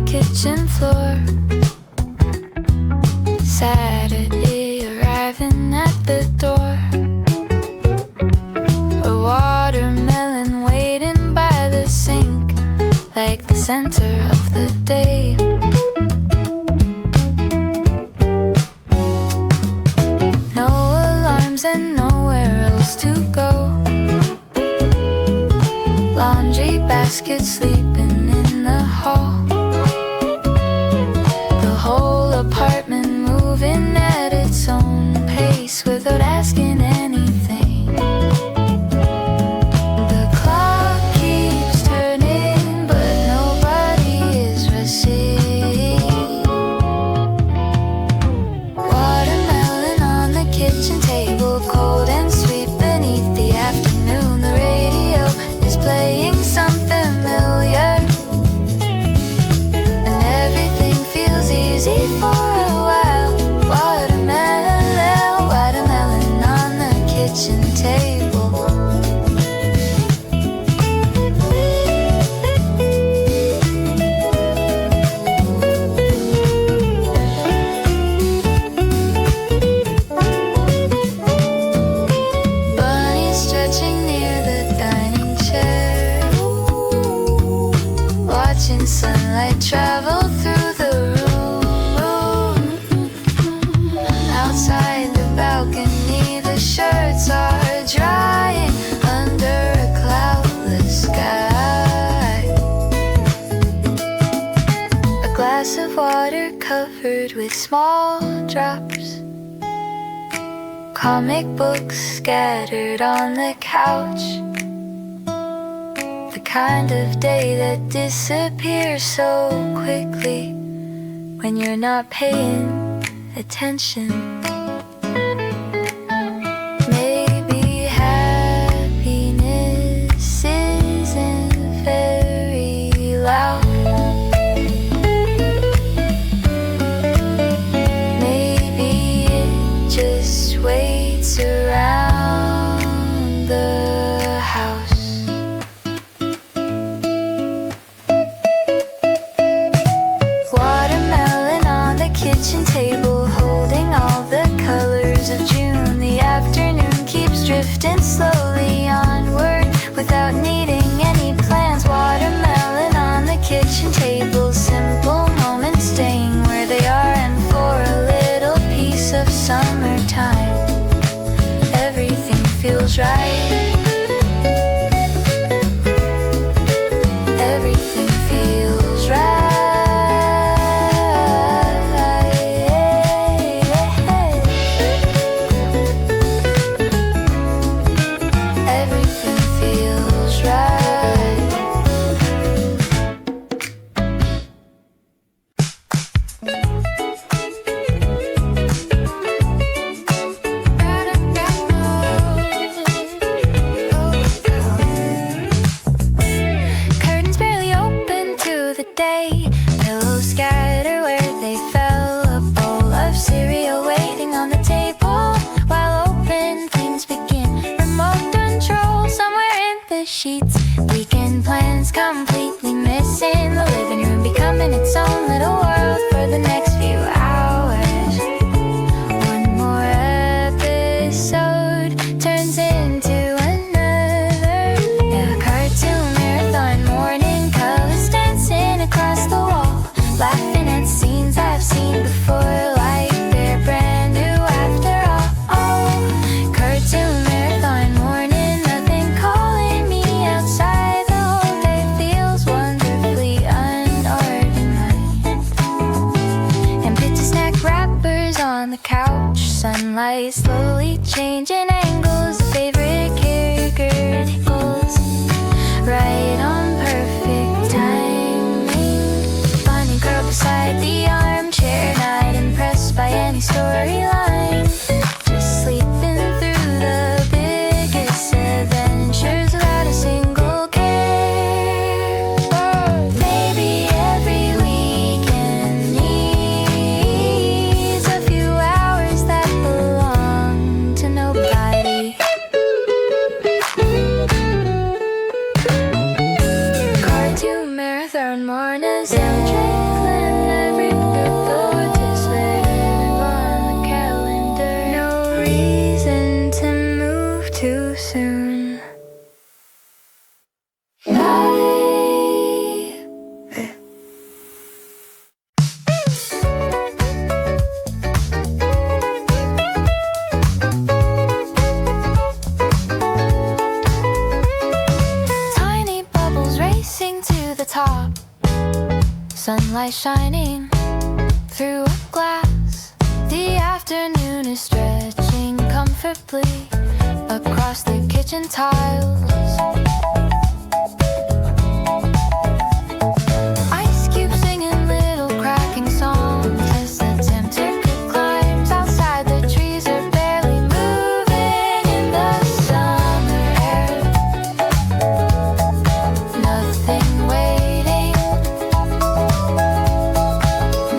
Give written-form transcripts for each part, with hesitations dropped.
kitchen floor. Saturday arriving at the door. A watermelon waiting by the sink, like the center of the day. No alarms and nowhere else to go. Laundry basket sleeping in the hall. The whole apartment moving at its own pace without asking anything. The clock keeps turning, but nobody is rushing. Watermelon on the kitchen table, cold and sweet beneath the afternoon. The radio is playing something familiar, and everything feels easy for a while. Watermelon, watermelon on the kitchen table. Bunny stretching near the dining chair, watching sunlight travel through the room. Outside the balcony, the shirts are drying under a cloudless sky. A glass of water covered with small drops. Comic books scattered on the couch. The kind of day that disappears so quickly when you're not paying attention. Maybe happiness isn't very loud. Maybe it just waits around the house. Watermelon on the kitchen table, holding all the colors of June. The afternoon keeps drifting slowly onward without needing any plans. Watermelon on the kitchen table, simple moments staying where they are, and for a little piece of summertime, everything feels right. Everything feels right. Everything feels right. Curtains barely open to the day. Pillows scatter where they fell. A bowl of cereal waiting on the table. While open things begin. Remote control somewhere in the sheets. Weekend plans completely missing. The living room becoming its own little world for the next few hours. One more episode turns into another. Yeah, cartoon marathon, morning colors dancing across the wall. Laughing at scenes I've seen before, like they're brand new after all. Cartoon marathon, morning, nothing calling me outside. The whole day feels wonderfully unorganized. And pizza snack wrappers on the couch. Sunlight slowly changing angles. Favorite character tickles right on perfect timing. Bunny girl beside the armchair, not impressed by any storyline. Just sleeping through the biggest adventures without a single care. Maybe every weekend needs a few hours that belong to nobody. Cartoon marathon morning soundtrack. sunlight shining through a glass. The afternoon is stretching comfortably across the kitchen tiles. Ice cubes singing little cracking songs as the temperature climbs outside. The trees are barely moving in the summer air. Nothing waiting.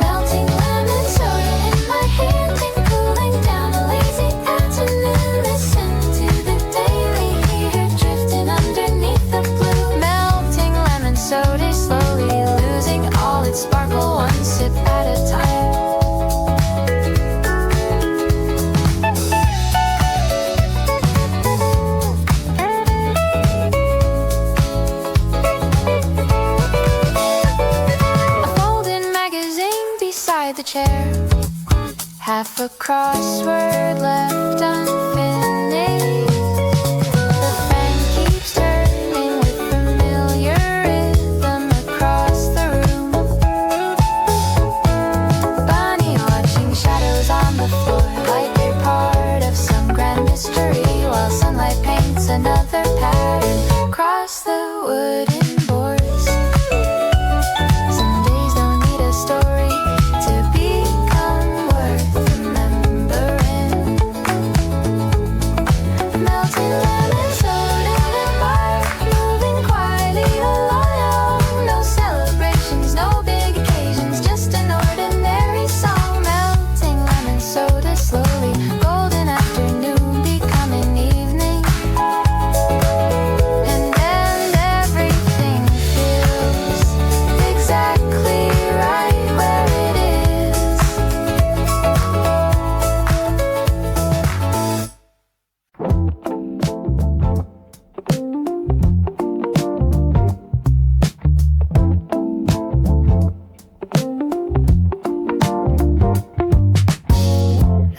Melting lemon soda in my hand and cooling down a lazy afternoon. Listen to the daily heat drifting underneath the blue. Melting lemon soda slowly losing all its sparkle one sip at a time. A folded magazine beside the chair. Half a crossword left unfinished. The fan keeps turning with familiar rhythm across the room. Bunny watching shadows on the floor like they're part of some grand mystery, while sunlight paints another pattern across the wooden boards. Some days don't need a story to become worth remembering. Melting lemon soda in the bar, moving quietly along. No celebrations, no big occasions, just an ordinary song. Melting lemon soda slowly, golden afternoon becoming evening. And then everything feels exactly right where it is.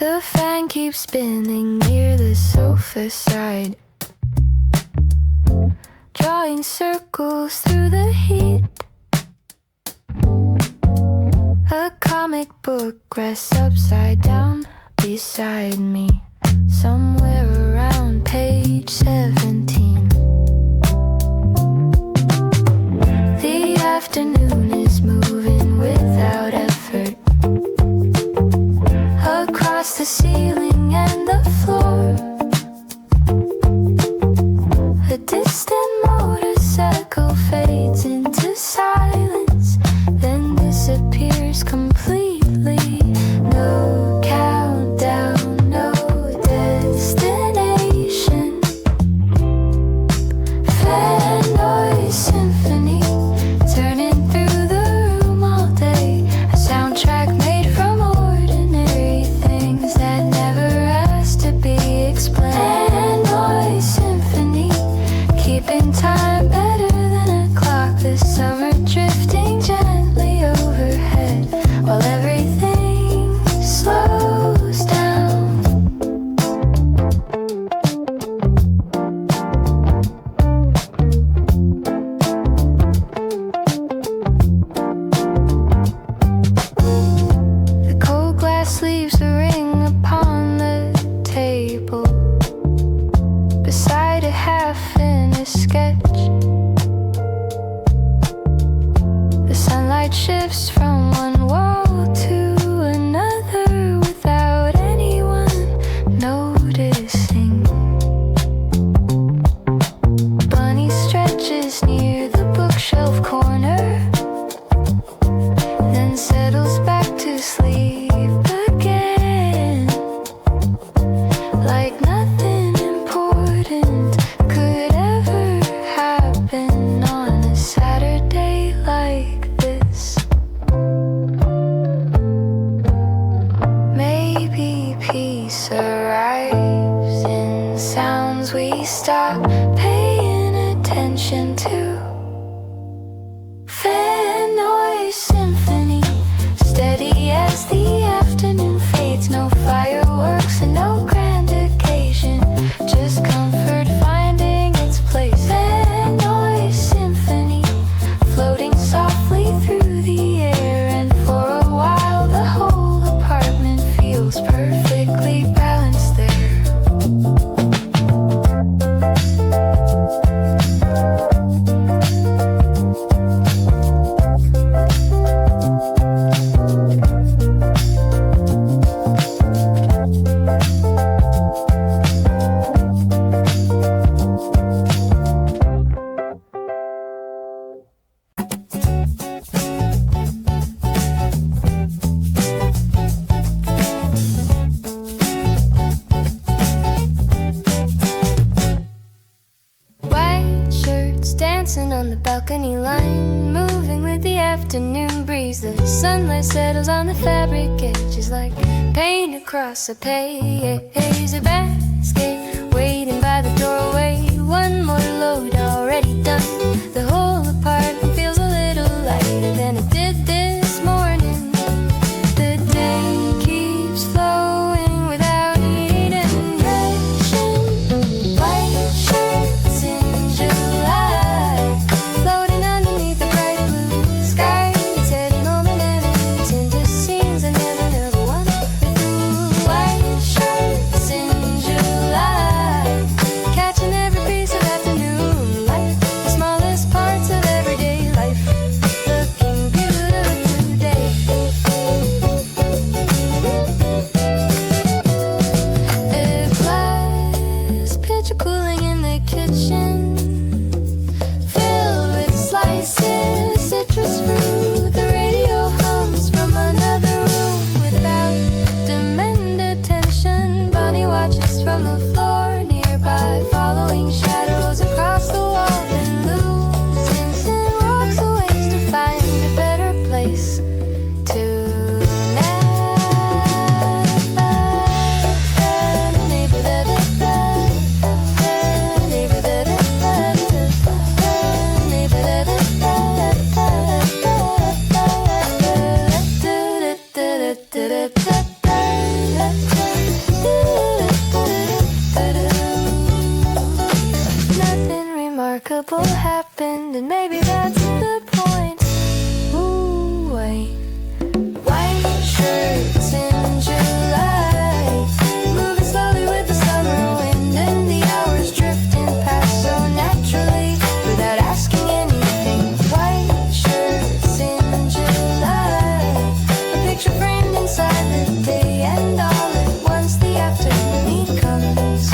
The fan keeps spinning near the sofa side, drawing circles through the heat. A comic book rests upside down beside me, somewhere around page 17. The afternoon is moving without effort across the ceiling and the floor. A distant motorcycle fades into silence, then disappears completely. No countdown, no destination. Fan noise symphony turning through the room all day. A soundtrack made from ordinary things that never asked to be explained. Fan noise symphony, keeping time better than a clock. This summer drifting gently overhead while everything slows down. The cold glass leaves a ring upon the table beside a half-finished sketch. The sunlight shifts from one wall to another without anyone noticing. Bunny stretches near the bookshelf corner, then settles back to sleep again, like nothing important could ever happen on a Saturday like this. balcony line, moving with the afternoon breeze. The sunlight settles on the fabric edges like paint across a page. A basket waiting by the doorway, one more load already done. The whole apartment feels a little lighter than it did this morning. The day keeps flowing without need and direction. White shirts in July, floating underneath the bright blue sky, setting all the memories into scenes I never wanted through. White shirts in July, catching every piece of afternoon light, the smallest parts of everyday life, looking beautiful today. A glass pitcher cooling in the kitchen, filled with slices, citrus fruit. The radio hums from another room without demand attention. Bonnie watches from the floor nearby, following shadows across the wall and loses and walks away to find a better place to Nothing remarkable happened, and maybe that's the point. Ooh, wait. White shirts in July, moving slowly with the summer wind, and the hours drifting past so naturally without asking anything. White shirts in July, a picture framed inside the day, and all at once the afternoon comes.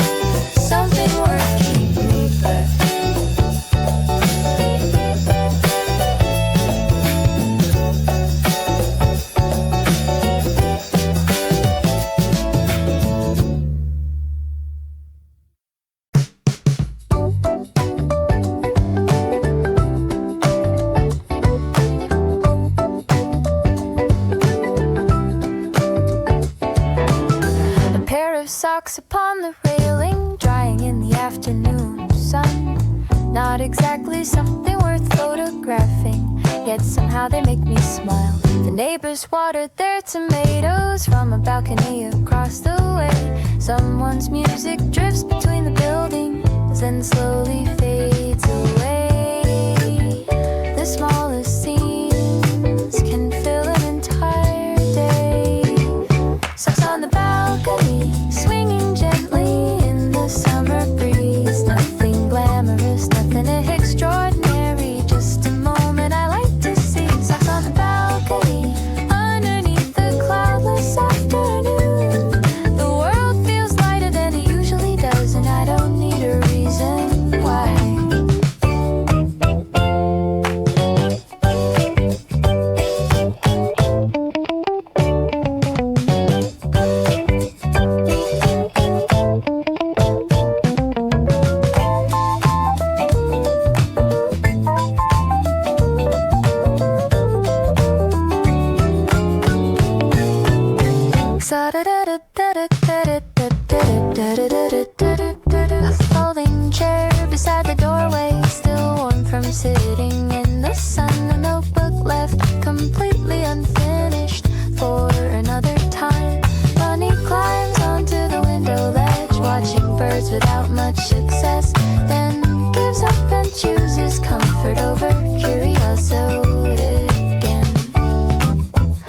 Something worth keeping me back. A pair of socks upon the railing, drying in the afternoon sun. Not exactly something worth photographing, yet somehow they make me smile. The neighbors watered their tomatoes from a balcony across the way. Someone's music drifts between the buildings and slowly fades away. The smallest scenes can fill an entire day. Socks on the balcony, swinging gently in the summer breeze. Nothing glamorous, nothing extraordinary, just a moment I like to see. Socks on the balcony, underneath the cloudless afternoon. The world feels lighter than it usually does, and I don't need a reason why. A folding chair beside the doorway, still warm from sitting in the sun. A notebook left completely unfinished for another time. Bunny climbs onto the window ledge, watching birds without much success. Then gives up and chooses comfort over curiosity again.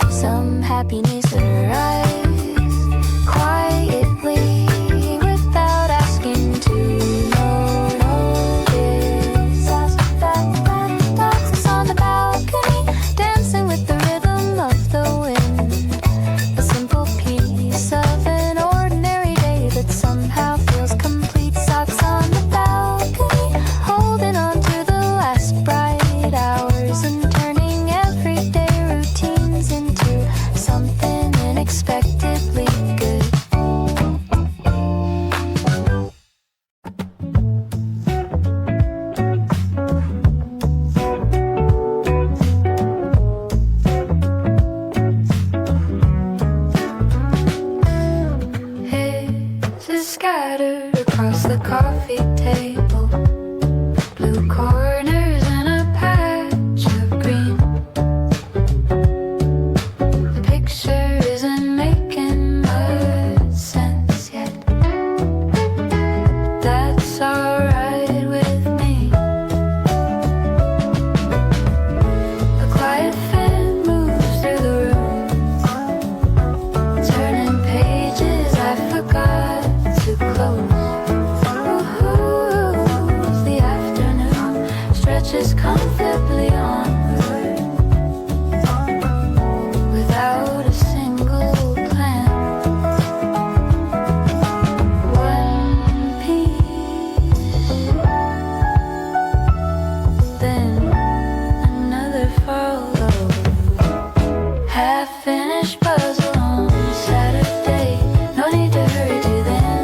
Some happiness arrives quietly without asking to notice. Dogs on the balcony, dancing with the rhythm of the wind. A simple piece of an ordinary day that somehow feels complete. Socks on the balcony, holding on to the last bright hours and turning everyday routines into something scattered across the coffee table. Blue corners and a patch of green. The picture isn't making much sense yet. That's alright with me. A quiet fan moves through the room, turning pages I forgot to close. Ooh, the afternoon stretches comfortably onward without a single plan. One piece, then another follows. Half-finished puzzle on Saturday. No need to hurry to then.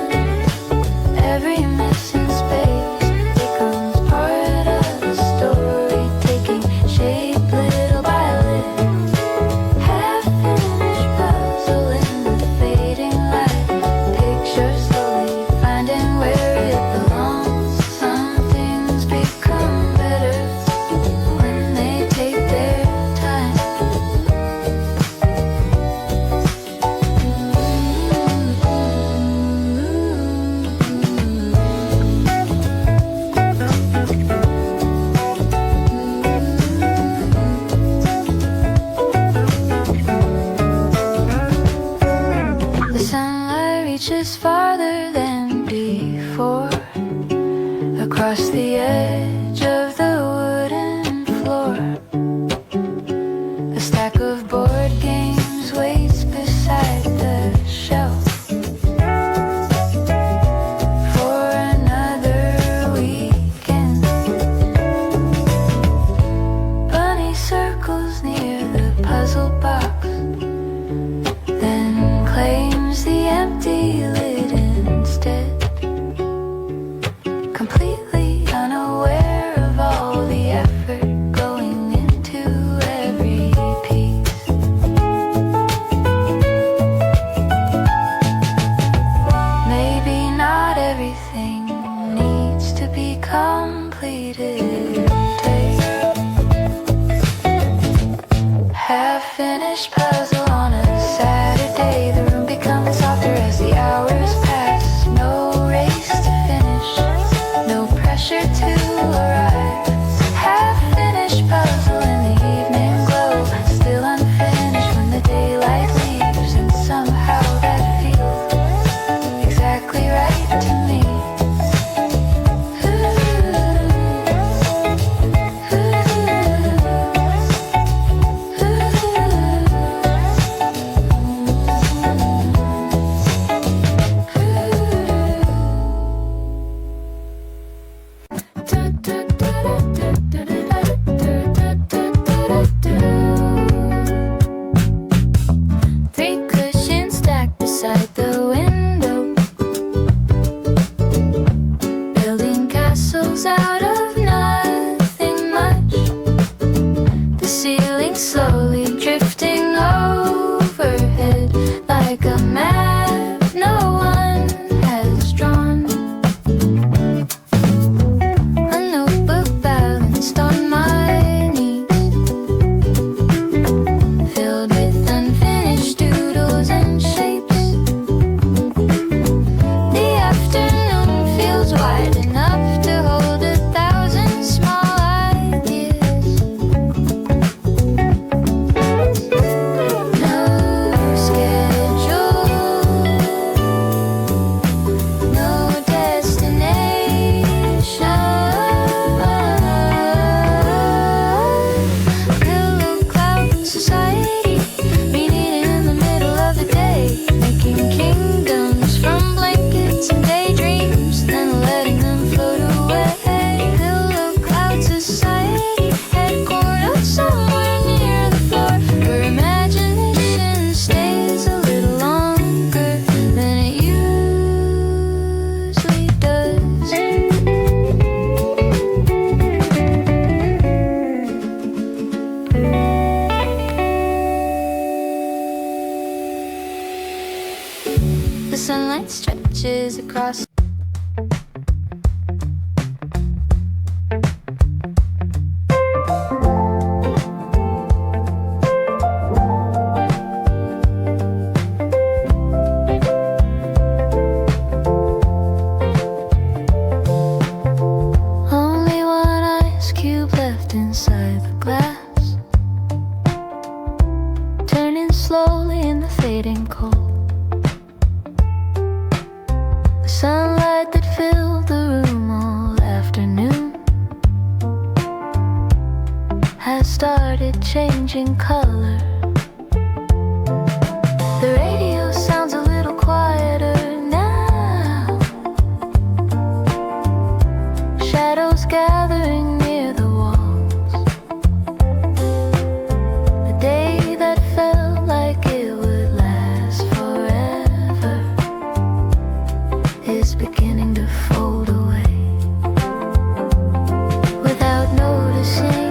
Every missing space becomes part of the story, taking shape little by little. Half-finished puzzle in the fading light. Picture slowly finding where it belongs. Some things become better when they take their time. The sunlight reaches farther than before, across the edge of the wooden floor. A stack of board games waits beside the shelf for another weekend. Bunny circles near the puzzle box, then claims the empty lid instead. Completely unaware of all the effort going into every piece. Maybe not everything needs to be completed today. Half-finished puzzle on a Saturday. The room becomes softer as the hours pass. No race to finish, no pressure to arrive. Half-finished puzzle in the evening glow, still unfinished when the daylight leaves, and somehow that feels exactly right to me. Three cushions stacked beside the window, building castles out of nothing much. The ceiling slowly drifting overhead like a map no one has drawn. A notebook balanced on my knees, filled with unfinished doodles and shapes. The afternoon feels wide enough to hold 1,000 small ideas. No schedule, no destination. Pillow cloud society, meeting in the middle of the day, making kingdoms from blankets and daydreams, then letting them float away. Pillow cloud society, headquartered somewhere near the floor, where imagination stays a little longer than it usually does. The sunlight stretches stretches across. Only one ice cube left inside the glass, turning slowly in the fading cold. The sunlight that filled the room all afternoon has started changing color. The radio sounds a little quieter now, shadows gathering near the walls. A day that felt like it would last forever is beginning to fold away without noticing.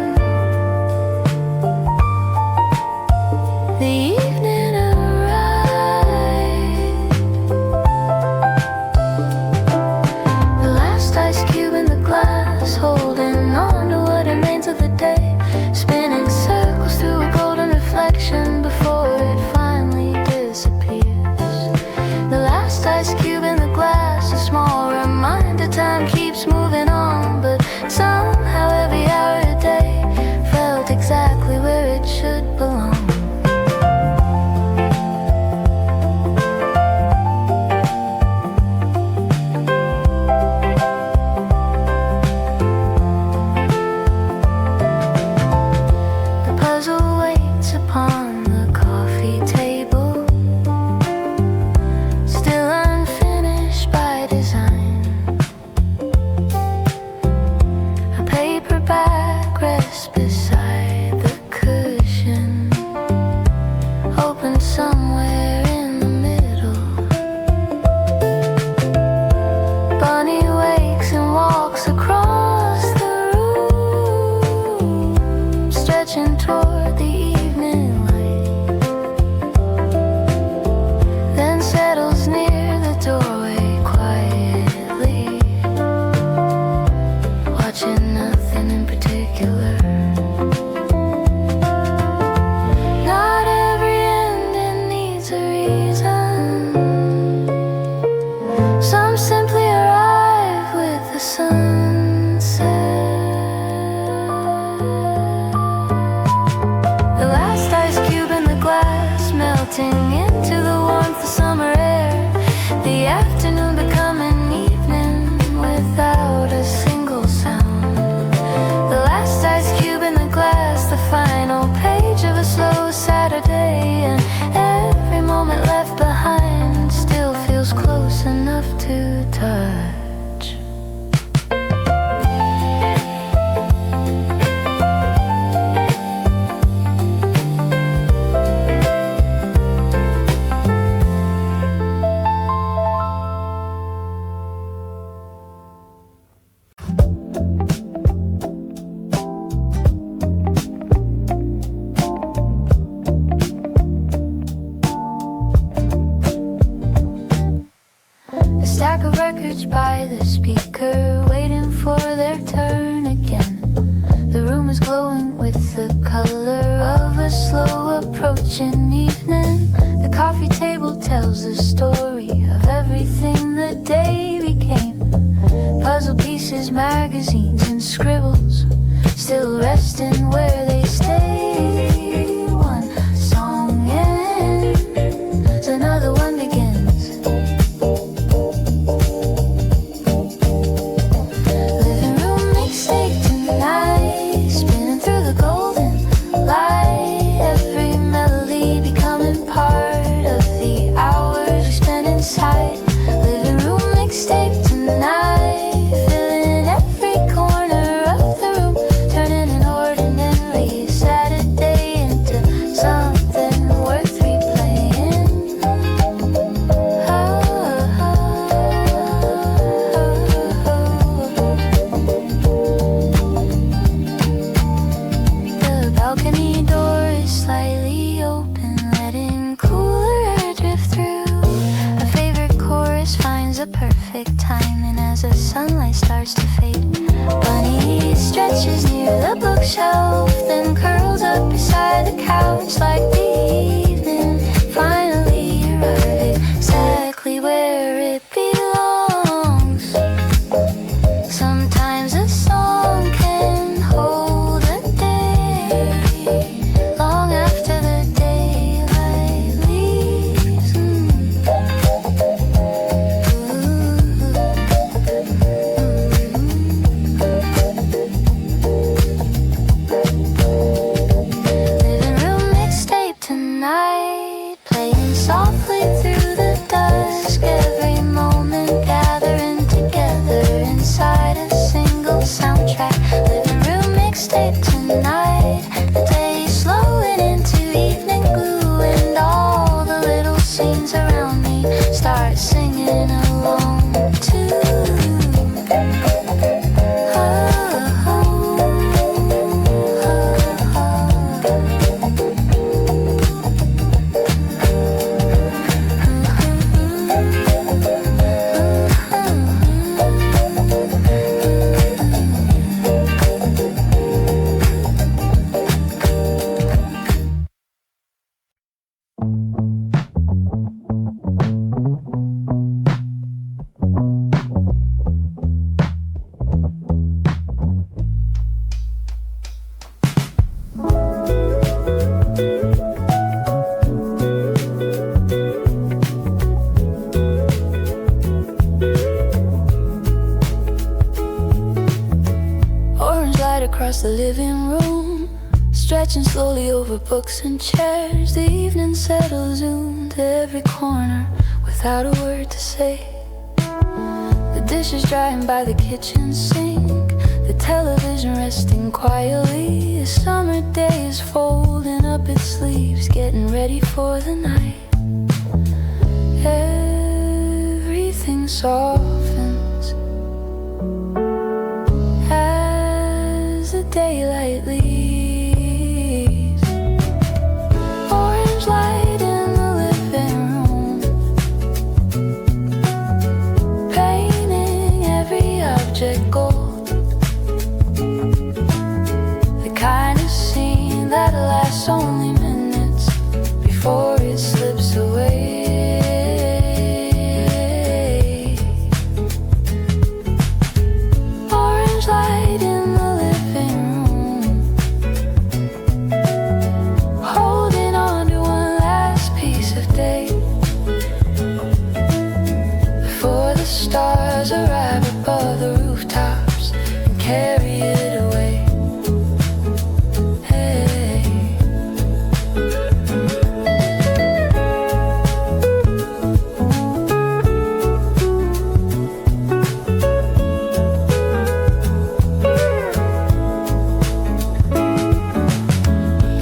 The evening arrived. The last ice cube in the glass, holding on to what remains of the day, spinning circles through a golden reflection before it finally disappears. The last ice cube in the glass, a small reminder time keeps moving on, but somehow every hour a day felt exactly where it should belong. The puzzle waits upon the coffee table, still unfinished by design. A paperback rests beside the cushion, open somewhere in the middle. Bunny wakes and walks across the room, stretching toward the evening light, then settles near the doorway quietly, watching nothing in particular. Not every ending needs a reason. Some simply arrive with the sunset. The last ice cube in the glass, melting into the warmth of summer air. The afternoon becoming evening without a single sound. The last ice cube in the glass, the final page of a slow Saturday, and every moment left behind still feels close enough to touch. A stack of records by the speaker, waiting for their turn again. The room is glowing with the color of a slow approaching evening. The coffee table tells the story of everything the day became. Puzzle pieces, magazines, and scribbles still resting where they stay. One song ends, another one begins. Living room mixtape tonight, spinning through the golden light. Every melody becoming part of the hours we spend inside. Living room mixtape tonight, filling every corner of by the couch like the evening finally arrived exactly where it belongs. Sometimes a song can hold a day long after the daylight leaves. Living room mixtape tonight, playing softly through the dusk. Every moment gathering together inside a single soundtrack. Living room mixtape tonight. The day is slowing into evening glue, and all the little scenes around me start singing along too. Orange light across the living room, stretching slowly over books and chairs. The evening settles into every corner without a word to say. The dishes drying by the kitchen sink, the television resting quietly. A summer day is folding up its sleeves, getting ready for the night. Everything softens as the daylight leaves. Orange light in the living room, painting every object gold. The kind of scene that lasts only minutes before it slips away. Orange light in the living room, holding on to one last piece of day before the stars arrive above the rooftops and carry it away. Hey.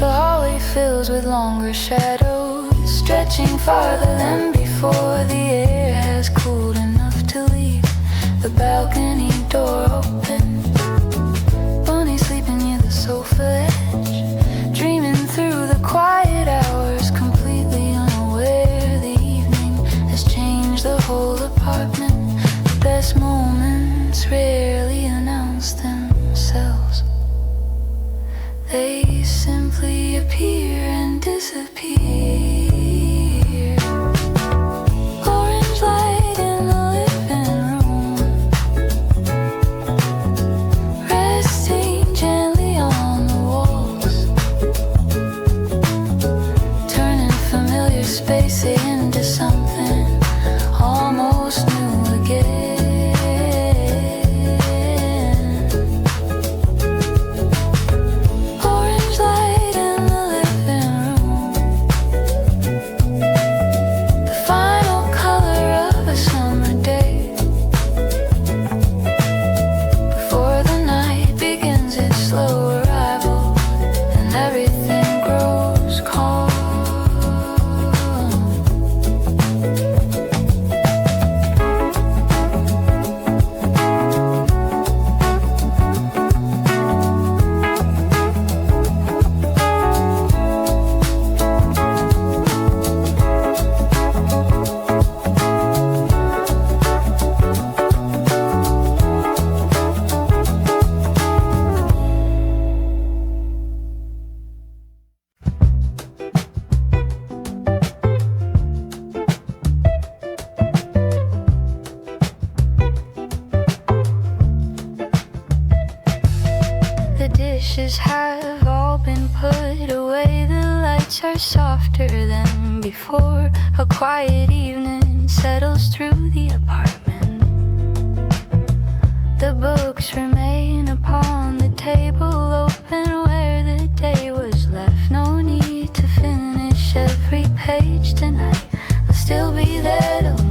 The hallway fills with longer shadows, stretching farther than before. The air has cooled enough to leave the balcony door open. Bunny sleeping near the sofa edge, dreaming through the quiet hours, completely unaware the evening has changed the whole apartment. The best moments rarely announce themselves. They simply appear and disappear. Orange light in the living room, resting gently on the walls, turning familiar space into something almost new again. Orange light in the living room, the final color of a summer day before the night begins its slow arrival and everything grows calm. before a quiet evening settles through the apartment. The books remain upon the table, open where the day was left. No need to finish every page tonight. I'll still be there to